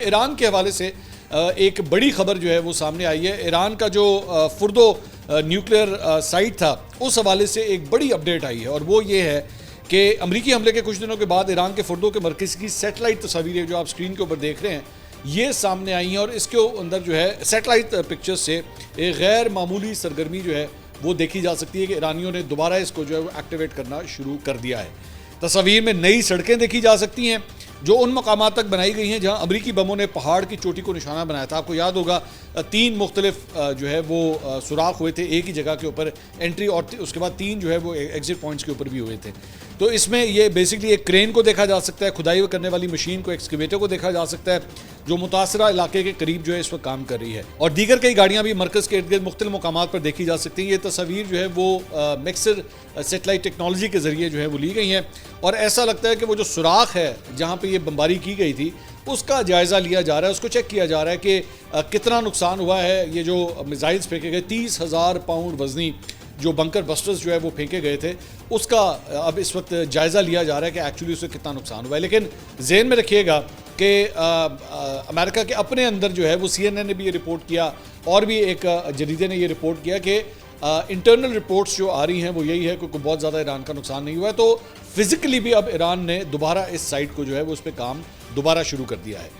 Iran के हवाले से एक बड़ी खबर जो है वो सामने आई है। ईरान का जो फुर्दो न्यूक्लियर साइट था, उस हवाले से एक बड़ी अपडेट आई है और वो ये है कि अमरीकी हमले के कुछ दिनों के बाद ईरान के फुर्दो के मरकज़ की सैटेलाइट तस्वीरें जो आप स्क्रीन के ऊपर देख रहे हैं ये सामने आई हैं और इसके अंदर जो है सैटेलाइट पिक्चर्स से एक गैर मामूली सरगर्मी जो है वो देखी जा सकती है कि ईरानियों ने दोबारा इसको जो है वो एक्टिवेट करना शुरू कर दिया है। तस्वीर में नई सड़कें देखी जा सकती हैं जो उन मकामात तक बनाई गई हैं जहां अमरीकी बमों ने पहाड़ की चोटी को निशाना बनाया था। आपको याद होगा 3 मुख्तलिफ जो है वो सुराख हुए थे एक ही जगह के ऊपर एंट्री, और उसके बाद 3 जो है वो एग्जिट पॉइंट्स के ऊपर भी हुए थे। तो इसमें ये बेसिकली एक क्रेन को देखा जा सकता है, खुदाई करने वाली मशीन को, एक्सकेवेटर को देखा जा सकता है जो मुतासरा इलाके के करीब जो है इस वक्त काम कर रही है, और दीगर कई गाड़ियाँ भी मरकज़ के इर्द गिर्द मुख्तलिफ मकामात पर देखी जा सकती हैं। ये तस्वीर जो है वो मिक्सर सेटेलाइट टेक्नोलॉजी के ज़रिए जो है वो ली गई हैं और ऐसा लगता है कि वो जो सुराख है जहाँ पर ये बमबारी की गई थी उसका जायज़ा लिया जा रहा है, उसको चेक किया जा रहा है कि कितना नुकसान हुआ है। ये जो मिसाइल्स फेंके गए 30,000 पाउंड वजनी जो बंकर बस्टर्स जो है वो फेंके गए थे, उसका अब इस वक्त जायज़ा लिया जा रहा है कि एक्चुअली उससे कितना नुकसान हुआ है। लेकिन ज़हन में रखिएगा कि अमेरिका के अपने अंदर जो है वो CNN ने भी ये रिपोर्ट किया और भी एक जरीदे ने ये रिपोर्ट किया कि इंटरनल रिपोर्ट्स जो आ रही हैं वो यही है कि बहुत ज़्यादा ईरान का नुकसान नहीं हुआ है। तो फिज़िकली भी अब ईरान ने दोबारा इस साइट को जो है वो उस पर काम दोबारा शुरू कर दिया है।